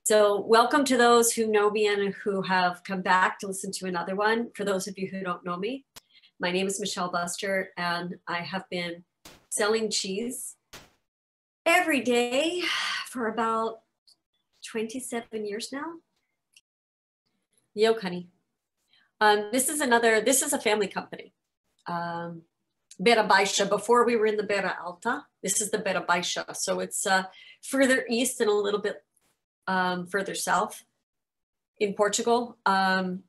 So welcome to those who know me and who have come back to listen to another one. For those of you who don't know me, my name is Michele Buster, and I have been selling cheese every day for about 27 years now. The Oak Honey. This is a family company. Beira Baixa, before we were in the Beira Alta, this is the Beira Baixa. So it's further east and a little bit further south in Portugal. The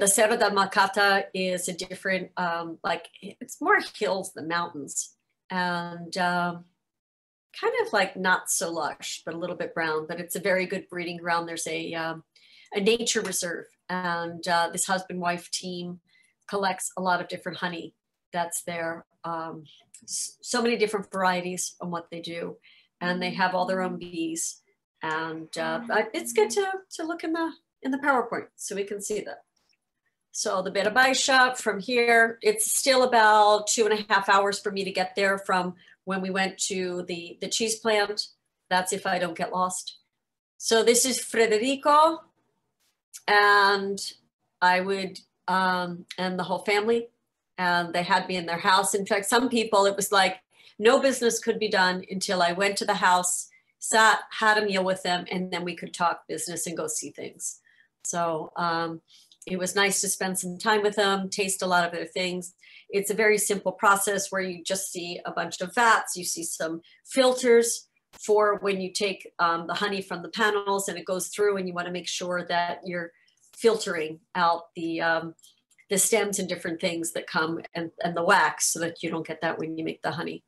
Serra da Malcata is a different, it's more hills than mountains, and kind of like not so lush, but a little bit brown, but it's a very good breeding ground. There's a nature reserve, and this husband-wife team collects a lot of different honey that's there. So many different varieties on what they do, and they have all their own bees. And it's good to look in the PowerPoint so we can see that. So the Beira Baixa from here, it's still about 2.5 hours for me to get there from when we went to the cheese plant. That's if I don't get lost. So this is Frederico, and I would, and the whole family, and they had me in their house. In fact, some people, it was like no business could be done until I went to the house, sat, had a meal with them, and then we could talk business and go see things. So it was nice to spend some time with them, taste a lot of their things. It's a very simple process where you just see a bunch of vats, you see some filters for when you take the honey from the panels and it goes through, and you want to make sure that you're filtering out the stems and different things that come, and the wax, so that you don't get that when you make the honey.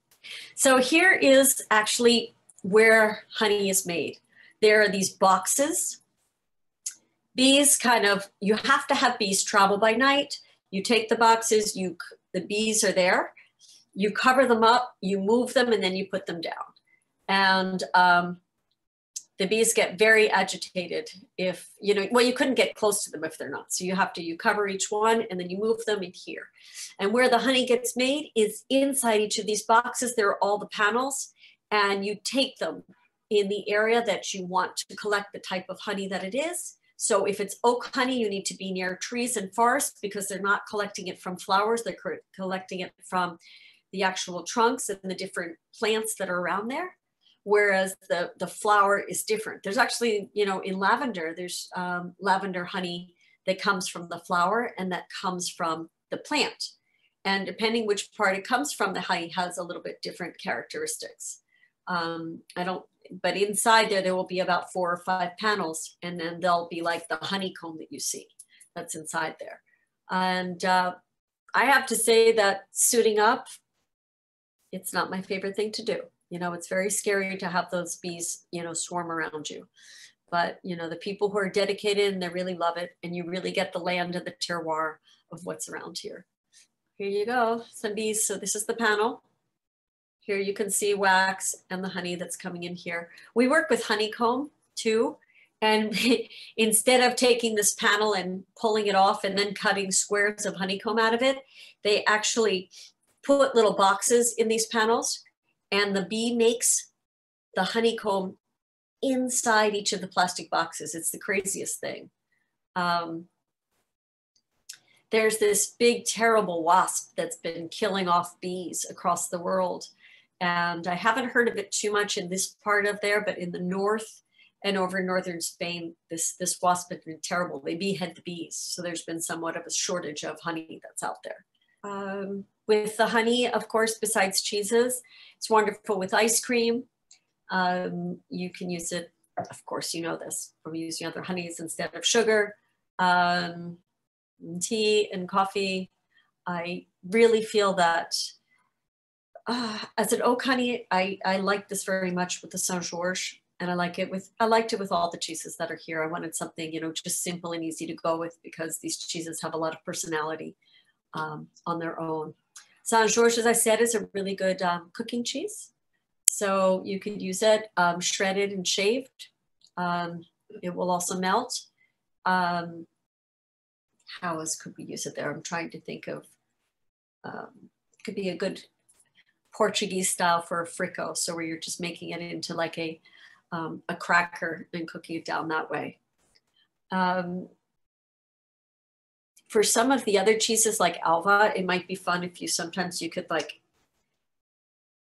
So here is actually where honey is made. There are these boxes. Bees you have to have bees travel by night. You take the boxes, the bees are there, you cover them up, you move them, and then you put them down. And the bees get very agitated if, you couldn't get close to them if they're not. So you cover each one, and then you move them in here. And where the honey gets made is inside each of these boxes. There are all the panels, and you take them in the area that you want to collect the type of honey that it is. So if it's oak honey, you need to be near trees and forests, because they're not collecting it from flowers. They're collecting it from the actual trunks and the different plants that are around there. Whereas the flower is different. There's actually, in lavender, there's lavender honey that comes from the flower and that comes from the plant. And depending which part it comes from, the honey has a little bit different characteristics. But inside there will be about 4 or 5 panels, and then there'll be like the honeycomb that you see that's inside there. And I have to say that suiting up, it's not my favorite thing to do. It's very scary to have those bees, swarm around you. But, the people who are dedicated, and they really love it, and you really get the land and the terroir of what's around here. Here you go, some bees. So this is the panel. Here you can see wax and the honey that's coming in here. We work with honeycomb too. And instead of taking this panel and pulling it off and then cutting squares of honeycomb out of it, they actually put little boxes in these panels, and the bee makes the honeycomb inside each of the plastic boxes. It's the craziest thing. There's this big, terrible wasp that's been killing off bees across the world. And I haven't heard of it too much in this part of there, but in the north and over in northern Spain, this wasp has been terrible. They behead the bees. So there's been somewhat of a shortage of honey that's out there. With the honey, of course, besides cheeses, it's wonderful with ice cream. You can use it, of course, this, from using other honeys instead of sugar, tea and coffee. I really feel that as an oak honey, I like this very much with the Saint-Georges, and I liked it with all the cheeses that are here. I wanted something, just simple and easy to go with, because these cheeses have a lot of personality on their own. Saint-Georges, as I said, is a really good cooking cheese. So you could use it shredded and shaved. It will also melt. How else could we use it there? I'm trying to think of, could be a good Portuguese style for a frico. So where you're just making it into like a a cracker and cooking it down that way. For some of the other cheeses like Alva, it might be fun if sometimes you could like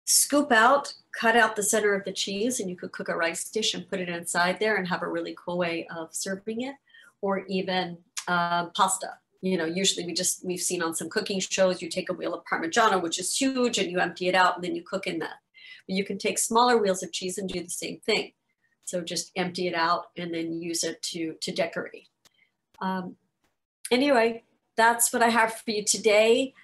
scoop out, cut out the center of the cheese, and you could cook a rice dish and put it inside there and have a really cool way of serving it. Or even pasta. You know, usually we've seen on some cooking shows, you take a wheel of Parmigiano, which is huge, and you empty it out and then you cook in that. But you can take smaller wheels of cheese and do the same thing. So just empty it out and then use it to decorate. Anyway, that's what I have for you today.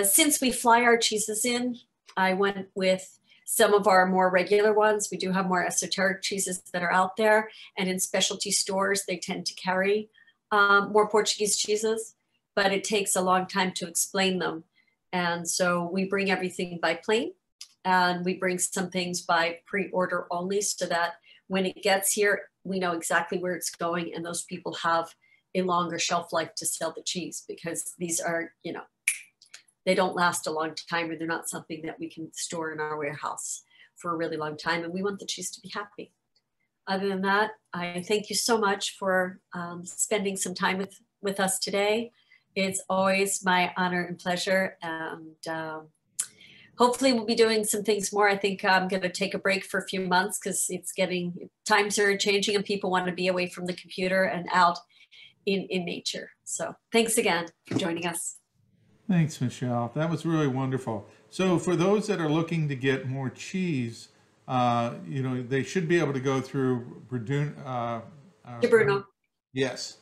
Since we fly our cheeses in, I went with some of our more regular ones. We do have more esoteric cheeses that are out there, and in specialty stores, they tend to carry more Portuguese cheeses, but it takes a long time to explain them. And so we bring everything by plane, and we bring some things by pre-order only, so that when it gets here, we know exactly where it's going, and those people have a longer shelf life to sell the cheese, because these are, you know, they don't last a long time, or they're not something that we can store in our warehouse for a really long time. And we want the cheese to be happy. Other than that, I thank you so much for spending some time with us today. It's always my honor and pleasure. And hopefully we'll be doing some things more. I think I'm going to take a break for a few months, because times are changing and people want to be away from the computer and out in nature. So thanks again for joining us. Thanks, Michele. That was really wonderful. So for those that are looking to get more cheese, you know, they should be able to go through Bruno. Yes.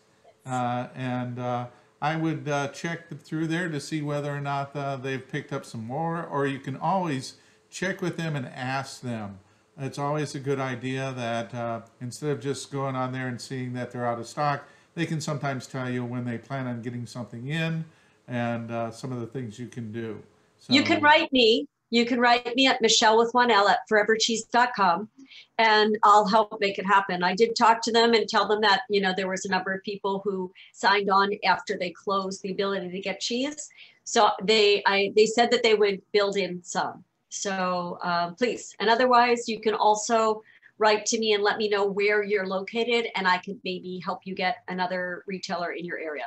And I would check through there to see whether or not they've picked up some more, or you can always check with them and ask them. It's always a good idea that instead of just going on there and seeing that they're out of stock, they can sometimes tell you when they plan on getting something in, and some of the things you can do. So, you can write me. You can write me at Michele with one L at forevercheese.com, and I'll help make it happen. I did talk to them and tell them that, you know, there was a number of people who signed on after they closed the ability to get cheese. So they said that they would build in some. So please, and otherwise you can also write to me and let me know where you're located, and I could maybe help you get another retailer in your area.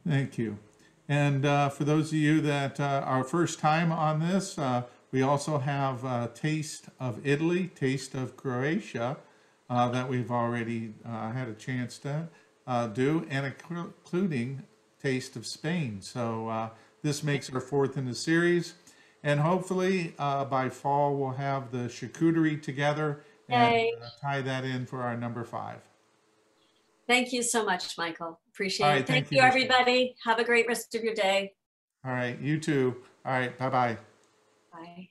thank you. And for those of you that are first time on this, we also have Taste of Italy, Taste of Croatia, that we've already had a chance to do, and including Taste of Spain. So this makes our fourth in the series. And hopefully by fall, we'll have the charcuterie together and tie that in for our number 5. Thank you so much, Michael. Appreciate All it. right, Thank you, everybody. Have a great rest of your day. All right, you too. All right, bye-bye. Bye.